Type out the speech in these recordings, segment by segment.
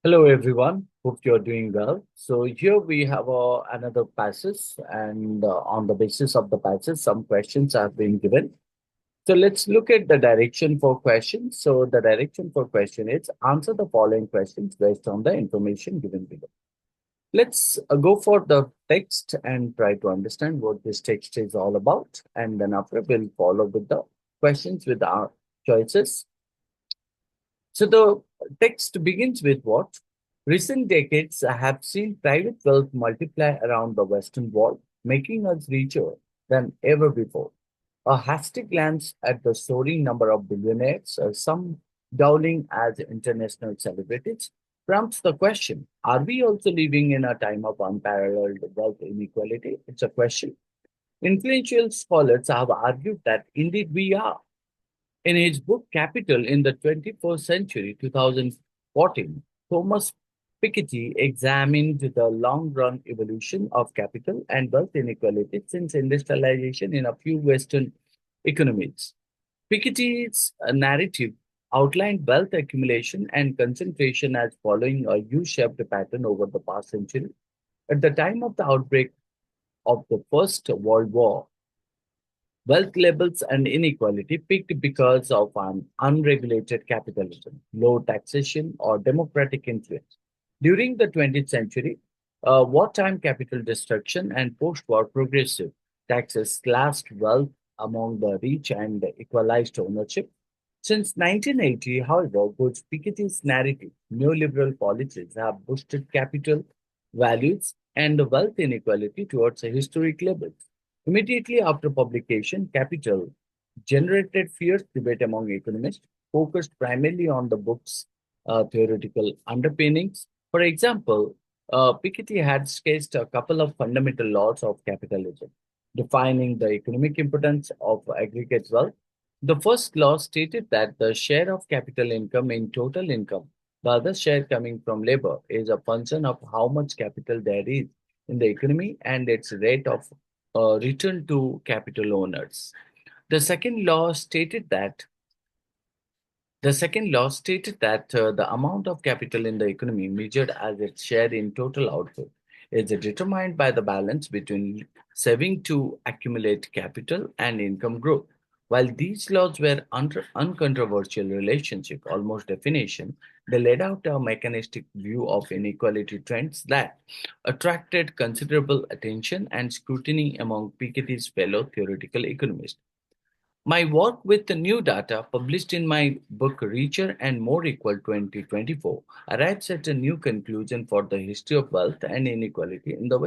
Hello, everyone. Hope you're doing well. So here we have another passage, and on the basis of the passage, some questions have been given. So let's look at the direction for questions. So the direction for question is answer the following questions based on the information given below. Let's go for the text and try to understand what this text is all about, and then after we'll follow with the questions with our choices. So the text begins with what? Recent decades have seen private wealth multiply around the Western world, making us richer than ever before. A hasty glance at the soaring number of billionaires, some dowling as international celebrities, prompts the question, are we also living in a time of unparalleled wealth inequality? It's a question. Influential scholars have argued that indeed we are. In his book Capital in the 21st Century, 2014, Thomas Piketty examined the long run evolution of capital and wealth inequality since industrialization in a few Western economies. Piketty's narrative outlined wealth accumulation and concentration as following a U shaped pattern over the past century. At the time of the outbreak of the First World War, wealth levels and inequality peaked because of an unregulated capitalism, low taxation, or democratic influence. During the 20th century, wartime capital destruction and post war progressive taxes slashed wealth among the rich and equalized ownership. Since 1980, however, goes Piketty's narrative, neoliberal policies have boosted capital values and wealth inequality towards a historic levels. Immediately after publication, Capital generated fierce debate among economists, focused primarily on the book's theoretical underpinnings. For example, Piketty had sketched a couple of fundamental laws of capitalism, defining the economic importance of aggregate wealth. The first law stated that the share of capital income in total income, the other share coming from labor, is a function of how much capital there is in the economy and its rate of return to capital owners. The second law stated that the amount of capital in the economy measured as its share in total output is determined by the balance between saving to accumulate capital and income growth. While these laws were under uncontroversial relationship, almost definition, they laid out a mechanistic view of inequality trends that attracted considerable attention and scrutiny among Piketty's fellow theoretical economists. My work with the new data, published in my book Richer and More Equal 2024, arrives at a new conclusion for the history of wealth and inequality in the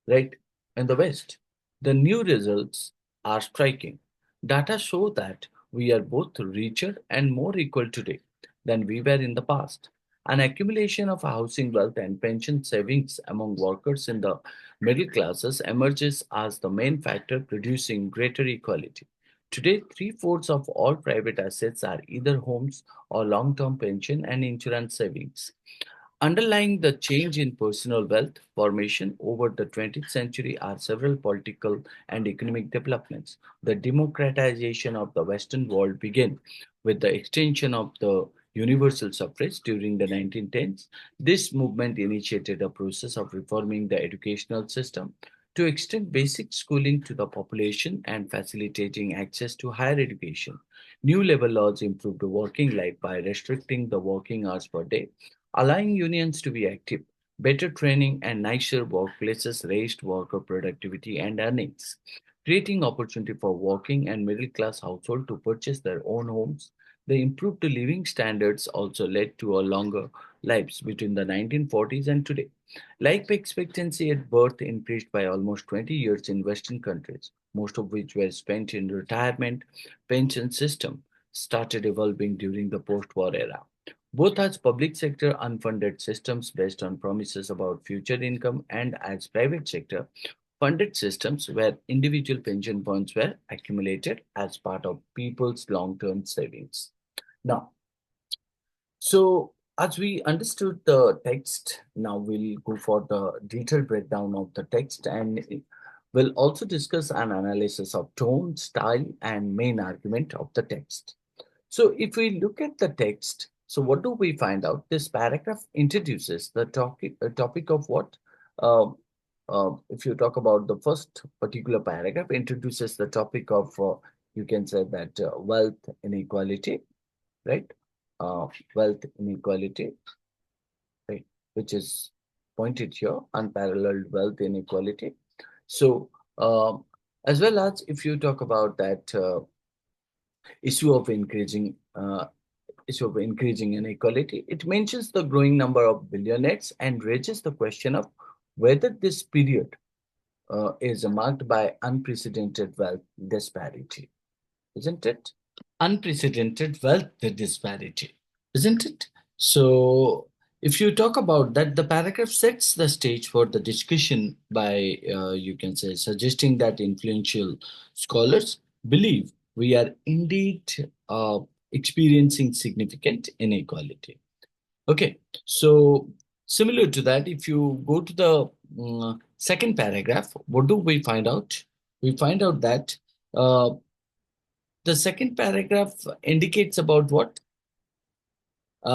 right? In the West. The new results are striking. Data show that we are both richer and more equal today than we were in the past. An accumulation of housing wealth and pension savings among workers in the middle classes emerges as the main factor producing greater equality. Today, three-fourths of all private assets are either homes or long-term pension and insurance savings. Underlying the change in personal wealth formation over the 20th century are several political and economic developments. The democratization of the Western world began with the extension of the universal suffrage during the 1910s. This movement initiated a process of reforming the educational system to extend basic schooling to the population and facilitating access to higher education. New labor laws improved the working life by restricting the working hours per day, allowing unions to be active. Better training and nicer workplaces raised worker productivity and earnings, creating opportunity for working and middle class households to purchase their own homes. The improved living standards also led to a longer lives between the 1940s and today. Life expectancy at birth increased by almost 20 years in Western countries, most of which were spent in retirement. Pension system started evolving during the post-war era, both as public sector unfunded systems based on promises about future income and as private sector funded systems where individual pension funds were accumulated as part of people's long-term savings. Now, so as we understood the text, now we'll go for the detailed breakdown of the text and we'll also discuss an analysis of tone, style, and main argument of the text. So if we look at the text, So what do we find out? This paragraph introduces the topic of what? Uh, if you talk about the first particular paragraph, introduces the topic of you can say that wealth inequality, right? Wealth inequality, right? Which is pointed here, unparalleled wealth inequality. So as well as if you talk about that issue of increasing inequality. It mentions the growing number of billionaires and raises the question of whether this period is marked by unprecedented wealth disparity, isn't it? Unprecedented wealth disparity, isn't it? So, if you talk about that, the paragraph sets the stage for the discussion by, you can say, suggesting that influential scholars believe we are indeed experiencing significant inequality. Okay, so similar to that, if you go to the second paragraph, what do we find out? We find out that uh, the second paragraph indicates about what?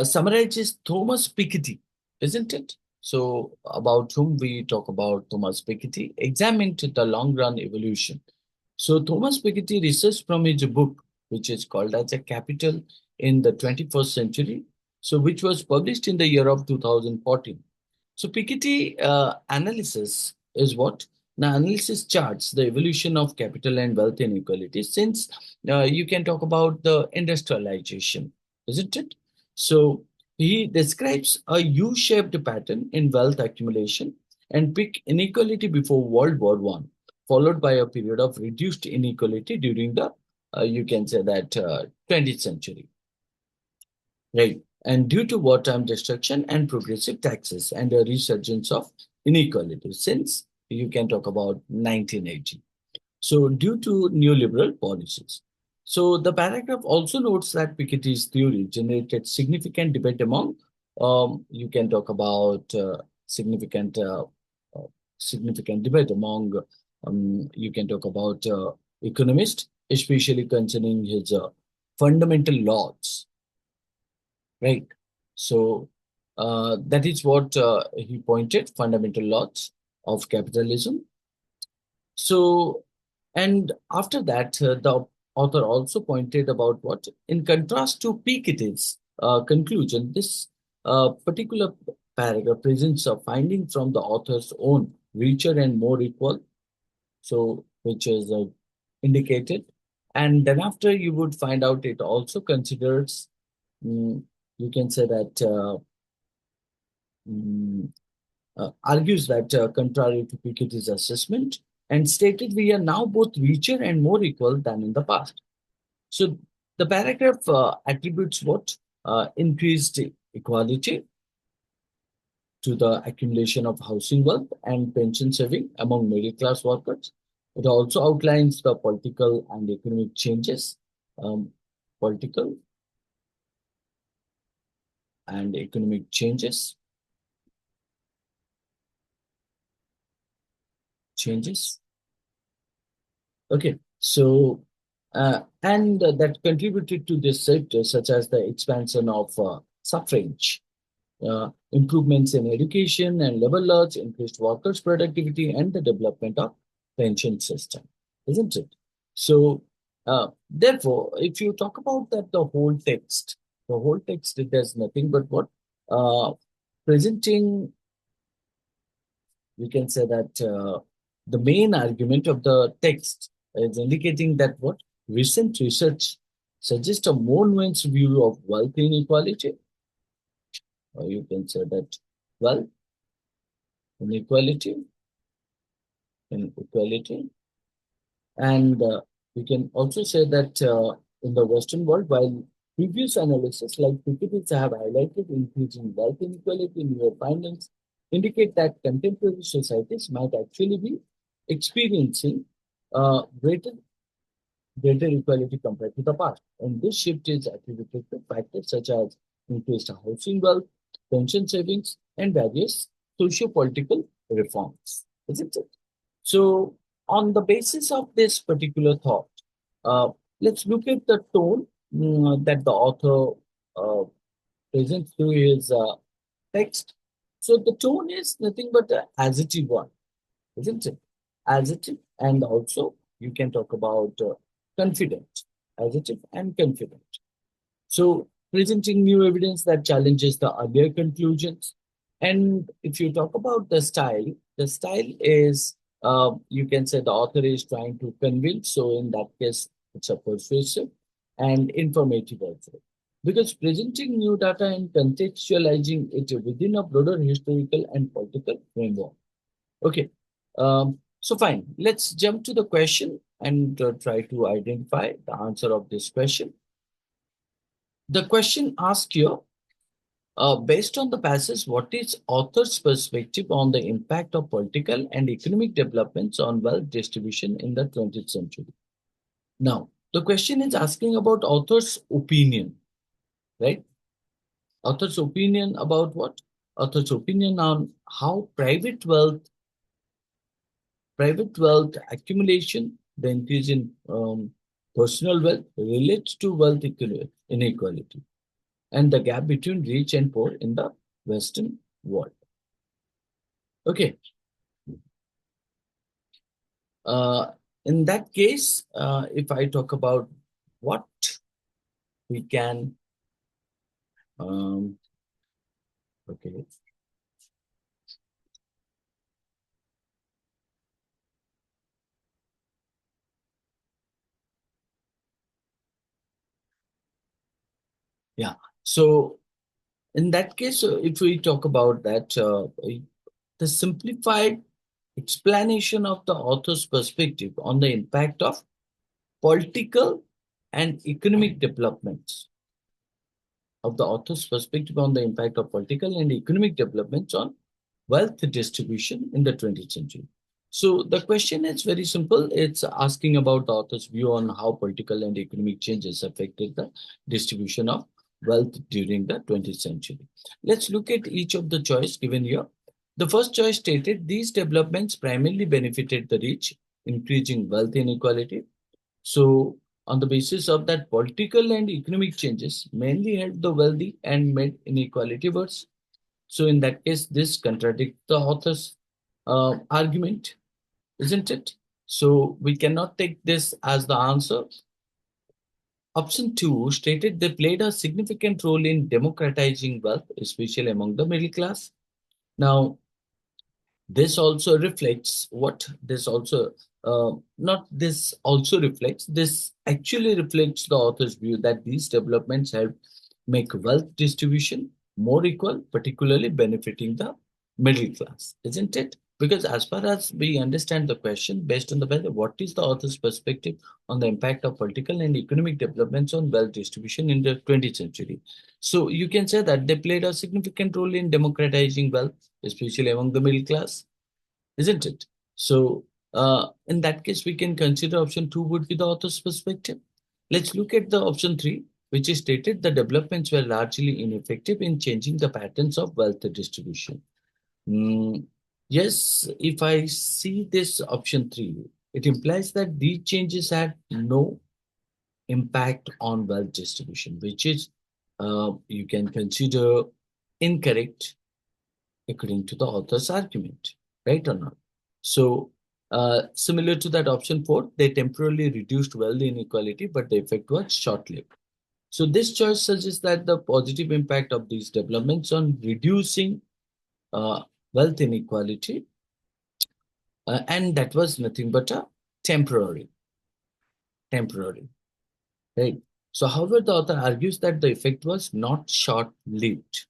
Summarizes Thomas Piketty, isn't it? So, about whom we talk about Thomas Piketty, examined the long run evolution. So, Thomas Piketty researched from his book, which is called as a Capital in the 21st Century, so which was published in the year of 2014. So Piketty analysis is what? Now analysis charts the evolution of capital and wealth inequality since you can talk about the industrialization, isn't it? So he describes a U-shaped pattern in wealth accumulation and peak inequality before World War One, followed by a period of reduced inequality during the you can say that 20th century. Right. And due to wartime destruction and progressive taxes and a resurgence of inequality since you can talk about 1980. So due to neoliberal policies. So the paragraph also notes that Piketty's theory generated significant debate among, you can talk about significant uh, significant debate among, you can talk about economists, especially concerning his fundamental laws, right? So that is what he pointed, fundamental laws of capitalism. So, and after that, the author also pointed about what, in contrast to Piketty's conclusion, this particular paragraph presents a finding from the author's own richer and more equal, so which is indicated. And then after you would find out it also considers, mm, you can say that mm, argues that contrary to Piketty's assessment and stated we are now both richer and more equal than in the past. So the paragraph attributes what? Increased equality to the accumulation of housing wealth and pension saving among middle class workers. It also outlines the political and economic changes, um, political and economic changes. Okay, so and that contributed to this sector, such as the expansion of suffrage, improvements in education and labor laws, increased workers' productivity, and the development of pension system, isn't it? So, therefore, if you talk about that, the whole text it does nothing but what uh, presenting, we can say that the main argument of the text is indicating that what recent research suggests a more nuanced view of wealth inequality, or you can say that wealth inequality, inequality, and we can also say that in the Western world, while previous analysis like Piketty's have highlighted increasing wealth inequality, newer findings indicate that contemporary societies might actually be experiencing greater equality compared to the past. And this shift is attributed to factors such as increased housing wealth, pension savings, and various socio-political reforms. Isn't it? So, on the basis of this particular thought, uh, let's look at the tone that the author uh, presents through his text. So the tone is nothing but a adjective one, isn't it? Adjective, and also you can talk about confident, adjective and confident. So presenting new evidence that challenges the earlier conclusions. And if you talk about the style is, you can say the author is trying to convince. So in that case, it's a persuasive and informative also. Because presenting new data and contextualizing it within a broader historical and political framework. Okay. So fine. Let's jump to the question and try to identify the answer of this question. The question asked here, based on the passage, what is author's perspective on the impact of political and economic developments on wealth distribution in the 20th century? Now, the question is asking about author's opinion, right? Author's opinion about what? Author's opinion on how private wealth accumulation, the increase in personal wealth relates to wealth inequality and the gap between rich and poor in the Western world. Okay. Uh, in that case, if I talk about what we can, um, okay, yeah. So in that case, if we talk about that, the simplified explanation of the author's perspective on the impact of political and economic developments of the author's perspective on the impact of political and economic developments on wealth distribution in the 20th century. So the question is very simple. It's asking about the author's view on how political and economic changes affected the distribution of wealth during the 20th century. Let's look at each of the choice given here. The first choice stated these developments primarily benefited the rich, increasing wealth inequality. So, on the basis of that, political and economic changes mainly helped the wealthy and made inequality worse. So, in that case, this contradicts the author's argument, isn't it? So, we cannot take this as the answer. Option two stated they played a significant role in democratizing wealth, especially among the middle class. Now, this also reflects what this also not this also reflects this actually reflects the author's view that these developments help make wealth distribution more equal, particularly benefiting the middle class, isn't it? Because as far as we understand the question, based on the wealth, what is the author's perspective on the impact of political and economic developments on wealth distribution in the 20th century? So you can say that they played a significant role in democratizing wealth, especially among the middle class, isn't it? So, in that case, we can consider option two would be the author's perspective. Let's look at the option three, which is stated the developments were largely ineffective in changing the patterns of wealth distribution. Mm, yes, if I see this option three, it implies that these changes had no impact on wealth distribution, which is you can consider incorrect according to the author's argument, right or not? So, similar to that option four, they temporarily reduced wealth inequality, but the effect was short-lived. So, this choice suggests that the positive impact of these developments on reducing uh, wealth inequality, and that was nothing but a temporary, temporary, right? So, however, the author argues that the effect was not short-lived.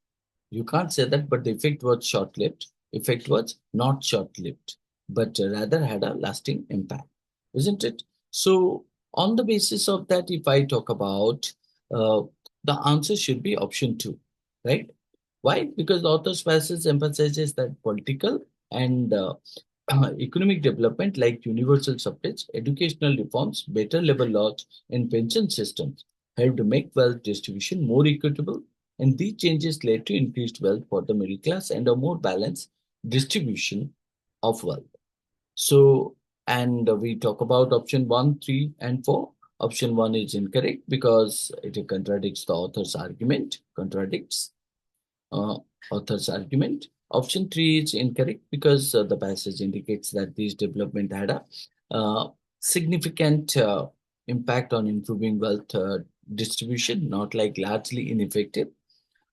You can't say that, but the effect was short-lived. Effect was not short-lived, but rather had a lasting impact, isn't it? So, on the basis of that, if I talk about uh, the answer should be option two, right? Why? Because the author's passage emphasizes that political and economic development like universal suffrage, educational reforms, better labor laws, and pension systems helped make wealth distribution more equitable, and these changes led to increased wealth for the middle class and a more balanced distribution of wealth. So, and we talk about option one, three, and four. Option 1 is incorrect because it contradicts the author's argument, contradicts uh, author's argument. Option 3 is incorrect because the passage indicates that these development had a uh, significant impact on improving wealth distribution, not like largely ineffective.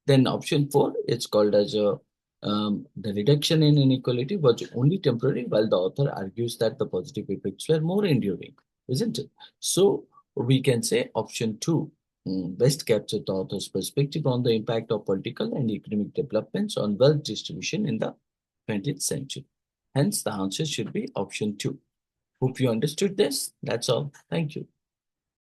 Then option 4, it's called as a the reduction in inequality was only temporary, while the author argues that the positive effects were more enduring, isn't it? So we can say option 2 best captured the author's perspective on the impact of political and economic developments on wealth distribution in the 20th century. Hence, the answer should be option 2. Hope you understood this. That's all. Thank you.